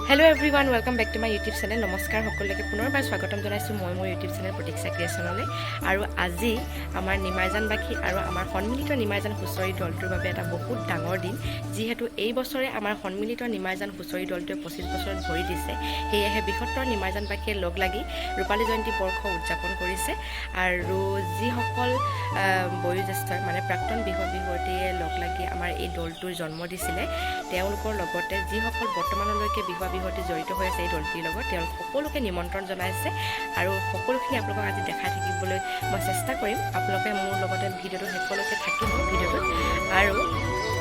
Hello everyone, welcome back to my YouTube channel. Namaskar সকলোকে পুনৰবাৰ স্বাগতম জনাইছো মই মোৰ YouTube channel PROTIKSHYA ক্ৰিয়েচনলৈ আৰু আজি আমাৰ nimaijan বাকি আৰু আমাৰ সন্মিলিত nimaijan হুচৰি দলটোৰ বাবে এটা বহুত ডাঙৰ দিন যিহেতু এই বছৰে আমাৰ সন্মিলিত nimaijan হুচৰি দলটোৱে 25 বছৰত ভৰি দিছে হেয়েহে বৃহত্তৰ nimaijan বাকিয়ে লগ লাগি ৰূপালী জয়ন্তী বৰ্ষ উদযাপন কৰিছে আৰু যিসকল বয়োজ্যেষ্ঠ মানে প্ৰাক্তন বিহুৱতীয়ে লগ লাগি আমাৰ এই দলটোৰ জন্ম দিছিলে তেওঁলোকৰ লগতে যিসকল বৰ্তমানলৈকে বিহুৱতী জড়িত হৈ আছে এই দলটিৰ লগত তেওঁলোক সকলোকে নিমন্ত্ৰণ জনাইছে আৰু সকলোখিনি আপোনালোকক আজি দেখাই থাকিবলৈ মই চেষ্টা কৰিম আপোনালোকে মোৰ লগতে ভিডিঅ'টো সকলোকে থাকিব ভিডিঅ'টো আৰু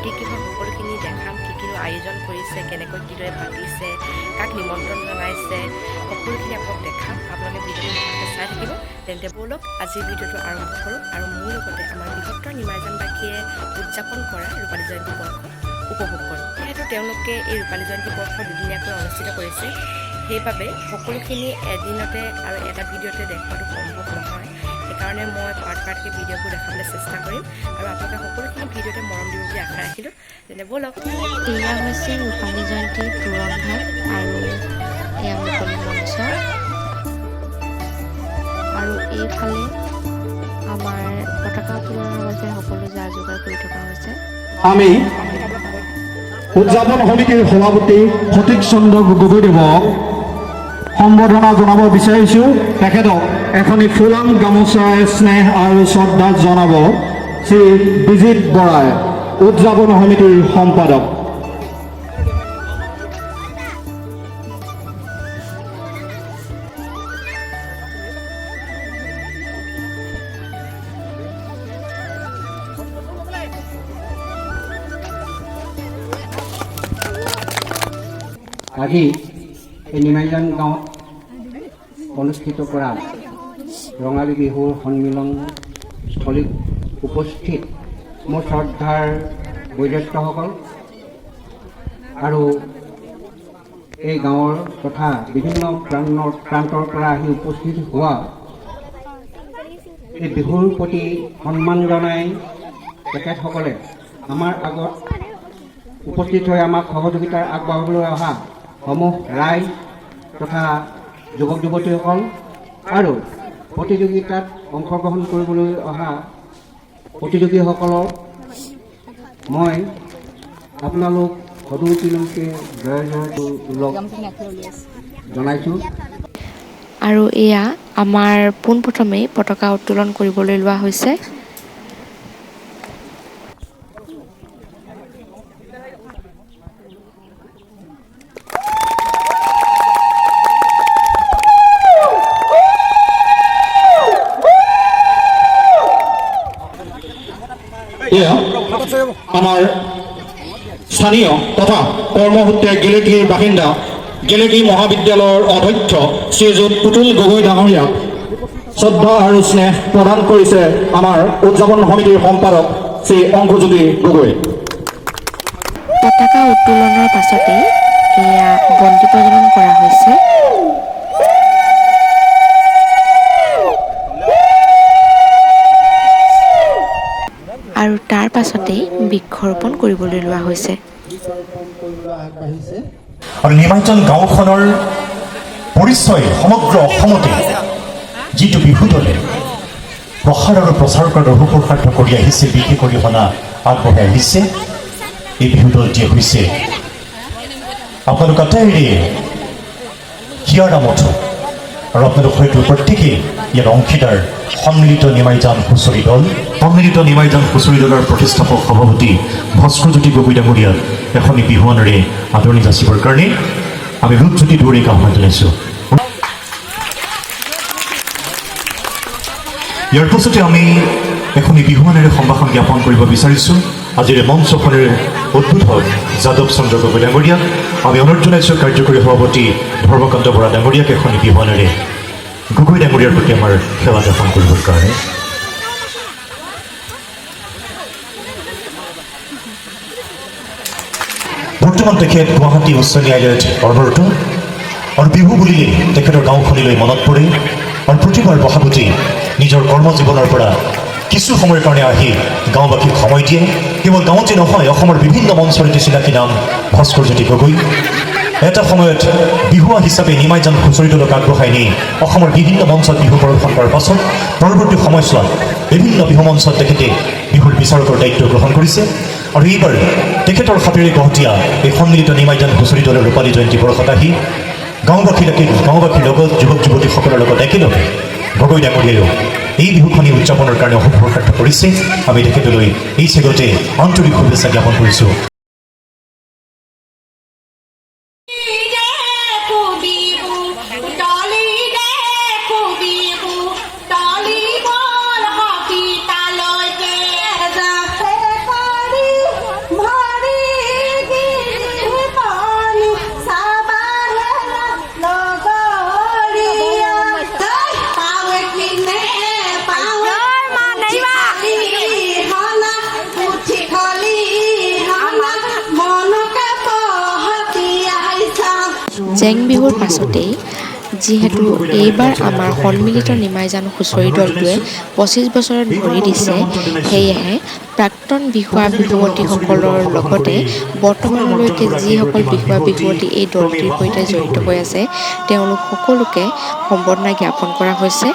কি সকলোখিনি দেখাম কি আয়োজন কৰিছে কেনেকৈ কিদৰে পাতিছে কাক নিমন্ত্ৰণ জনাইছে সকলোখিনি আপোনালোক দেখাম আপোনালোকে ভিডিঅ'টো চাই থাকিব তেন্তে বলক আজি ভিডিঅ'টো আৰম্ভ কৰোঁ আৰু মোৰ লগতে আমাৰ বৃহত্তৰ nimaijan বাকিয়ে উদযাপন কৰা ৰূপালী জয়ন্তী বৰ্ষ উপভোগ কৰোঁ যিহেতু তেওঁলোকে এই ৰূপালী জয়ন্তী বৰ্ষ দুদিনীয়াকৈ অনুষ্ঠিত কৰিছে সেইবাবে সকলোখিনি এদিনতে আৰু এটা ভিডিঅ'তে দেখুৱাটো সম্ভৱ নহয় সেইকাৰণে মই পাৰ্টকৈ ভিডিঅ'বোৰ দেখাবলৈ চেষ্টা কৰিম আৰু আপোনালোকে সকলোখিনি ভিডিঅ'তে মৰম দিব বুলি আশা ৰাখিলোঁ তেন্তে বলক এয়া হৈছে ৰূপালী জয়ন্তীৰ পুৰণ ভাগ আৰু এয়া মুকলি মঞ্চ আৰু এইফালে আমাৰ পতাকা উত্তোলনৰ বাবে সকলো যা যোগাৰ কৰি থকা হৈছে আমি উদযাপন সমিতিৰ সভাপতি সতীশ চন্দ্ৰ গগৈদেৱক সম্বৰ্ধনা জনাব বিচাৰিছোঁ তেখেতক এখনি ফুলাম গামোচাৰে স্নেহ আৰু শ্ৰদ্ধা জনাব শ্ৰী বিজিত বৰাই উদযাপন সমিতিৰ সম্পাদক আজি এই nimaijan গাঁৱত অনুষ্ঠিত কৰা ৰঙালী বিহুৰ সন্মিলন স্থলীত উপস্থিত মোৰ শ্ৰদ্ধাৰ বয়োজ্যেষ্ঠসকল আৰু এই গাঁৱৰ তথা বিভিন্ন প্ৰান্তৰ পৰা আহি উপস্থিত হোৱা এই বিহুৰ প্ৰতি সন্মান জনাই তেখেতসকলে আমাৰ আগত উপস্থিত হৈ আমাক সহযোগিতাৰ আগবঢ়াবলৈ অহা সমূহ ৰাইজ তথা যুৱক যুৱতীসকল আৰু প্ৰতিযোগিতাত অংশগ্ৰহণ কৰিবলৈ অহা প্ৰতিযোগীসকলক মই আপোনালোক সদুতিলৈকে জয় জনাইছোঁ আৰু এয়া আমাৰ পোনপ্ৰথমেই পতাকা উত্তোলন কৰিবলৈ লোৱা হৈছে আমাৰ স্থানীয় তথা কৰ্মসূত্ৰে গেলেকীৰ বাসিন্দা গেলেকী মহাবিদ্যালয়ৰ অধ্যক্ষ শ্ৰীযুত পুতুল গগৈ ডাঙৰীয়াক শ্ৰদ্ধা আৰু স্নেহ প্ৰদান কৰিছে আমাৰ উদযাপন সমিতিৰ সম্পাদক শ্ৰী অংকুজ্যোতি গগৈ পতাকা উত্তোলনৰ পাছতে এয়া বন্তি প্ৰজ্বলন কৰা হৈছে আৰু তাৰ পাছতেই বৃক্ষৰোপণ কৰিবলৈ লোৱা হৈছে আৰু nimaijan গাঁওখনৰ পৰিচয় সমগ্ৰ অসমতে যিটো বিহু দলে প্ৰসাৰ আৰু প্ৰচাৰ কৰাৰ অহোপুৰুষাৰ্থ কৰি আহিছে বিশেষ অৰিহণা আগবঢ়াই আহিছে এই বিহু দলটিয়ে হৈছে আপোনালোক আটাইৰে হিয়াৰ মঠো আৰু আপোনালোক হয়তো প্ৰত্যেকেই ইয়াৰ অংশীদাৰ সন্মিলিত nimaijan হুচৰি দল সন্মিলিত nimaijan হুচৰি দলৰ প্ৰতিষ্ঠাপক সভাপতি ভাস্কৰজ্যোতি গগৈ ডাঙৰীয়াক এখনি বিহুৱানেৰে আদৰণি যাচিবৰ কাৰণে আমি ৰূপজ্যোতি দুৱৰীক আহ্বান জনাইছোঁ ইয়াৰ পাছতে আমি এখনি বিহুৱানেৰে সম্ভাষণ জ্ঞাপন কৰিব বিচাৰিছোঁ আজিৰ মঞ্চখনেৰে উদ্বোধক যাদৱ চন্দ্ৰ গগৈ ডাঙৰীয়াক আমি অনুৰোধ জনাইছোঁ কাৰ্যকৰী সভাপতি ধৰ্মকান্ত বৰা ডাঙৰীয়াক এখনি বিহুৱানেৰে গগৈ ডাঙৰীয়াৰ প্ৰতি আমাৰ সেৱা জ্ঞাপন কৰিবৰ কাৰণে বৰ্তমান তেখেত গুৱাহাটী উচ্চ ন্যায়ালয়ত কৰ্মৰত আৰু বিহু বুলিলে তেখেতৰ গাঁওখনলৈ মনত পৰে আৰু প্ৰতিবাৰ বহাগতে নিজৰ কৰ্মজীৱনৰ পৰা কিছু সময়ৰ কাৰণে আহি গাঁওবাসীক সময় দিয়ে কেৱল গাঁৱতে নহয় অসমৰ বিভিন্ন মঞ্চৰ চিনাকি নাম ভাস্কৰজ্যোতি গগৈ এটা সময়ত বিহুৱা হিচাপে নিমাইজান হুঁচৰি দলক আগবঢ়াই নি অসমৰ বিভিন্ন মঞ্চত বিহু প্ৰদৰ্শন কৰাৰ পাছত পৰৱৰ্তী সময়ছোৱাত বিভিন্ন বিহু মঞ্চত তেখেতে বিহুৰ বিচাৰকৰ দায়িত্ব গ্ৰহণ কৰিছে আৰু এইবাৰ তেখেতৰ হাতেৰে গঢ়তিয়া এই সন্মিলিত নিমাইজান হুঁচৰি দলৰ ৰূপালী জয়ন্তী বৰ্ষত আহি গাঁওবাসীৰ লগত যুৱক যুৱতীসকলৰ লগত একেলগে গগৈ ডাঙৰীয়ায়ো এই বিহুখনি উদযাপনৰ কাৰণে অহোপুৰুষাৰ্থ কৰিছে আমি তেখেতলৈ এই চেগতে আন্তৰিক শুভেচ্ছা জ্ঞাপন কৰিছোঁ জেং বিহুৰ পাছতেই যিহেতু এইবাৰ আমাৰ সন্মিলিত নিমাইজান হুঁচৰি দলটোৱে 25 বছৰত ভৰি দিছে সেয়েহে প্ৰাক্তন বিহুৱা বিহুৱতীসকলৰ লগতে বৰ্তমানলৈকে যিসকল বিহুৱা বিহুৱতী এই দলটিৰ সৈতে জড়িত হৈ আছে তেওঁলোক সকলোকে সম্বৰ্ধনা জ্ঞাপন কৰা হৈছে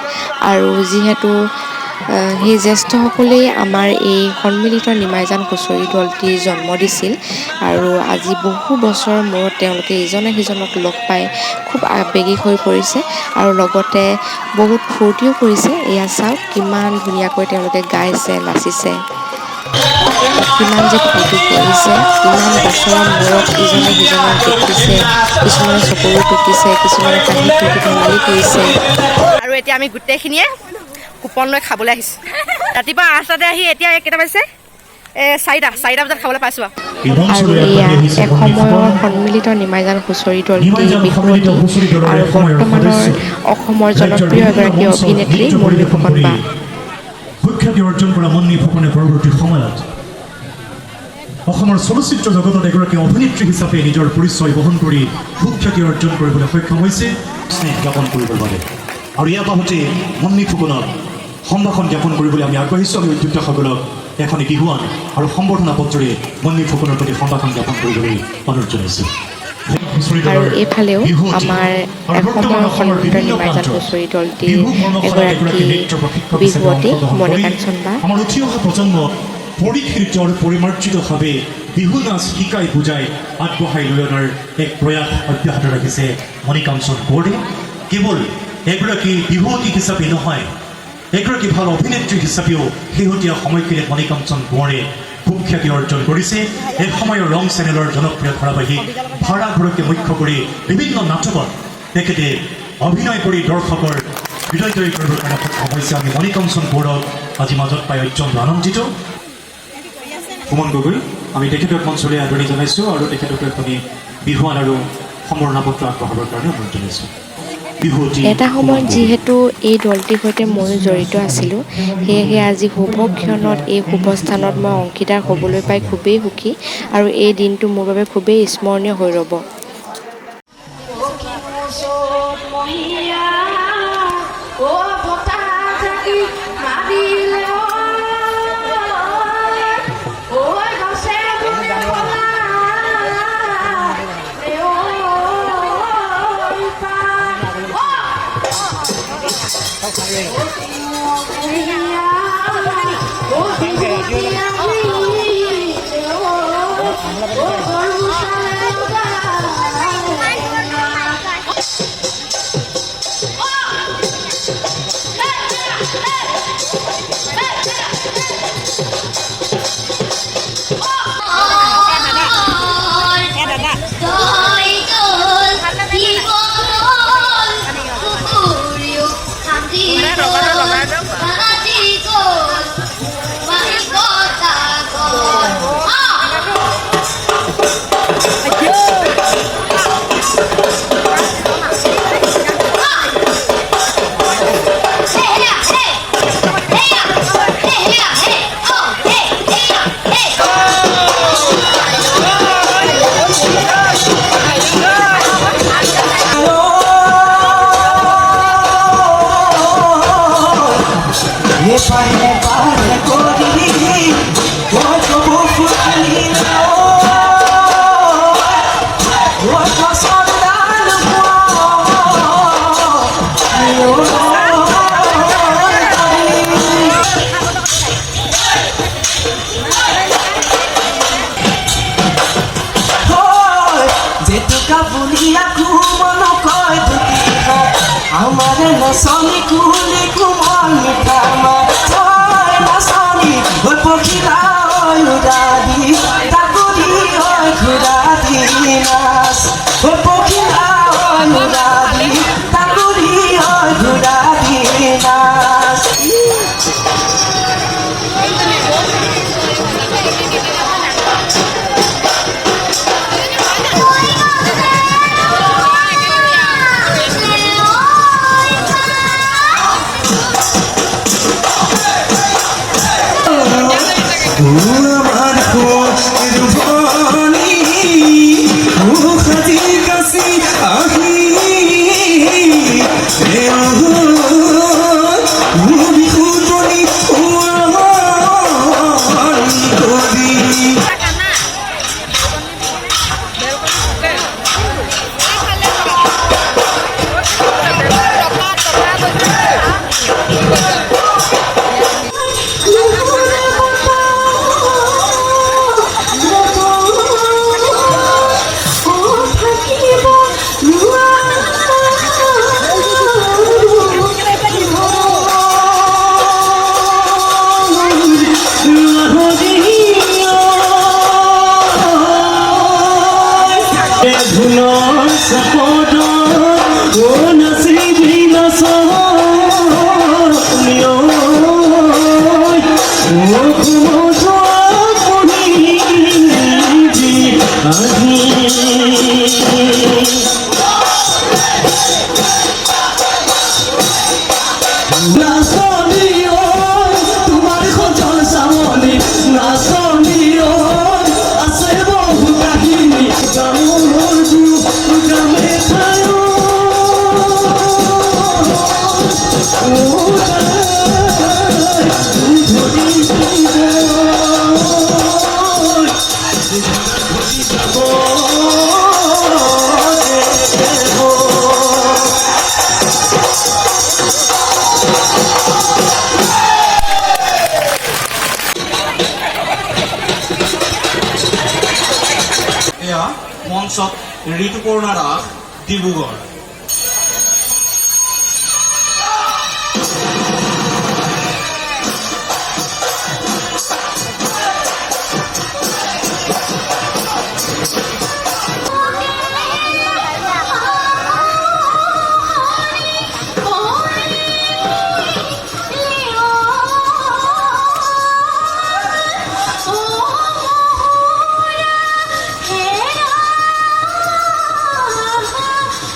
আৰু যিহেতু সেই জ্যেষ্ঠসকলেই আমাৰ এই সন্মিলিত নিমাইজান হুঁচৰি দলটিৰ জন্ম দিছিল আৰু আজি বহু বছৰৰ মূৰত তেওঁলোকে ইজনে সিজনক লগ পাই খুব আৱেগিক হৈ পৰিছে আৰু লগতে বহুত ফূৰ্তিও কৰিছে এয়া চাওক কিমান ধুনীয়াকৈ তেওঁলোকে গাইছে নাচিছে কিমান যে ফূৰ্তি কৰিছে কিমান বছৰৰ মূৰত ইজনে সিজনক দেখিছে কিছুমানে চকুৰো টুকিছে কিছুমানে কাঁহি টুকি ধেমালি কৰিছে আৰু এতিয়া আমি গোটেইখিনিয়ে কুপন লৈ খাবলৈ আহিছোঁ ৰাতিপুৱা 8টাতে আহি এতিয়া কেইটা বাজিছে 4টা বজাত খাবলৈ পাইছোঁ আৰু এয়া এসময়ৰ সন্মিলিত নিমাইজান হুঁচৰি দলটি বিহুৱতী আৰু বৰ্তমানৰ অসমৰ জনপ্ৰিয় এগৰাকী অভিনেত্ৰী মুন্মী ফুকন বা সুখ্যাতি অৰ্জন কৰা মুন্মী ফুকনে পৰৱৰ্তী সময়ত অসমৰ চলচ্চিত্ৰ জগতত এগৰাকী অভিনেত্ৰী হিচাপে নিজৰ পৰিচয় বহন কৰি সুখ্যাতি অৰ্জন কৰিবলৈ সক্ষম হৈছে স্নেহ জ্ঞাপন কৰিবৰ বাবে আৰু ইয়াৰ পাছতে মুন্মী ফুকনক সম্ভাষণ জ্ঞাপন কৰিবলৈ আমি আগবাঢ়িছোঁ আমি উদ্যোক্তাসকলক এখনি বিহুৱান আৰু সম্বৰ্ধনা পত্ৰৰে মুন্মী ফুকনৰ প্ৰতি সম্ভাষণ জ্ঞাপন কৰিবলৈ অনুৰোধ জনাইছোঁ আৰু এইফালেও আমাৰ এসময়ৰ সন্মিলিত নিমাইজান হুঁচৰি দলটিৰ এগৰাকী বিহুৱতী মণিকাঞ্চন বা আমাৰ উঠি অহা প্ৰজন্মক পৰিশীলিত আৰু পৰিমাৰ্জিতভাৱে বিহু নাচ শিকাই বুজাই আগবঢ়াই লৈ অনাৰ এক প্ৰয়াস অব্যাহত ৰাখিছে মণিকাঞ্চন কোঁৱৰে কেৱল এগৰাকী বিহুৱতী হিচাপে নহয় এগৰাকী ভাল অভিনেত্ৰী হিচাপেও শেহতীয়া সময়খিনিত মণিকাঞ্চন কোঁৱৰে সুখ্যাতি অৰ্জন কৰিছে এক সময়ৰ ৰং চেনেলৰ জনপ্ৰিয় ধাৰাবাহিক ভাড়াঘৰকে মুখ্য কৰি বিভিন্ন নাটকত তেখেতে অভিনয় কৰি দৰ্শকৰ হৃদয় জয় কৰিবৰ কাৰণে সক্ষম হৈছে আমি মণিকাঞ্চন কোঁৱৰক আজি মাজত পাই অত্যন্ত আনন্দিত সুমন গগৈ আমি তেখেতক মঞ্চলৈ আদৰণি জনাইছোঁ আৰু তেখেতক এখনি বিহুৱান আৰু সম্বৰ্ধনা পত্ৰ আগবঢ়াবৰ কাৰণে অনুৰোধ জনাইছোঁ এটা সময়ত যিহেতু এই দলটিৰ সৈতে ময়ো জড়িত আছিলোঁ সেয়েহে আজি শুভ ক্ষণত এই শুভ স্থানত মই অংশীদাৰ হ'বলৈ পাই খুবেই সুখী আৰু এই দিনটো মোৰ বাবে খুবেই স্মৰণীয় হৈ ৰ'ব জেতুকা বুলিয়া কুমল কয় দুটি আমার নচনি কুলি কুমল মিঠা মায় নচনি ওই পখিলা উড়াদি তাকুরি হয় ঘুরাদি নাচ ওই পখিলা উড়াদি তাকুরি হয় ঘুরাদি নাচ আমার রূপনি মুখতি কাছি আহি বিহুতনি করি মঞ্চত ঋতুপৰ্ণা দাস ডিব্ৰুগড়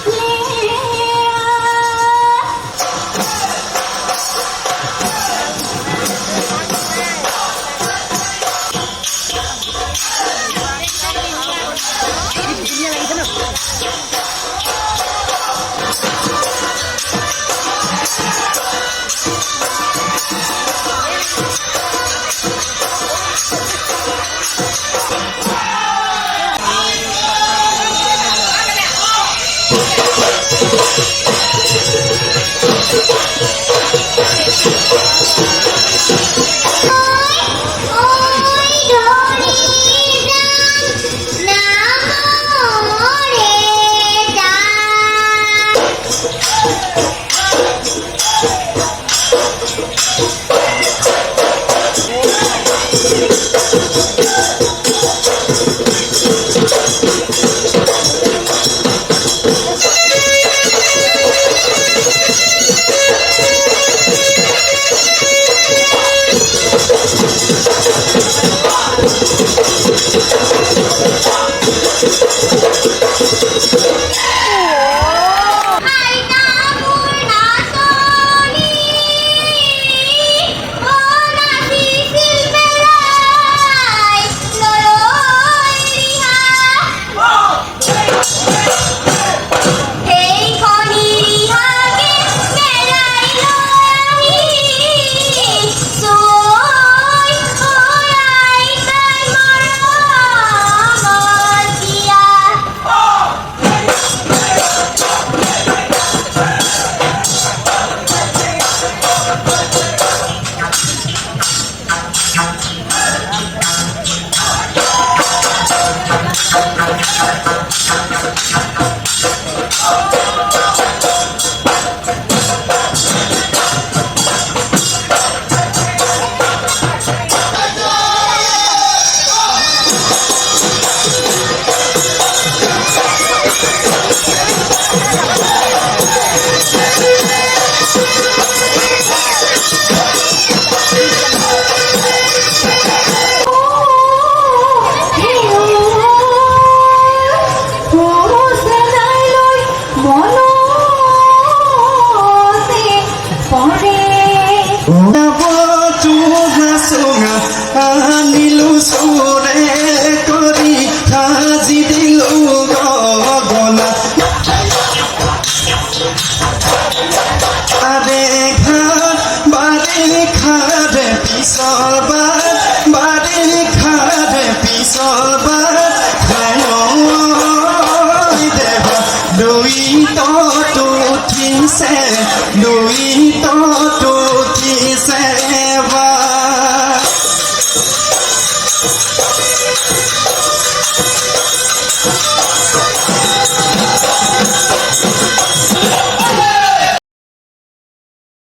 Hey আছে দুই তত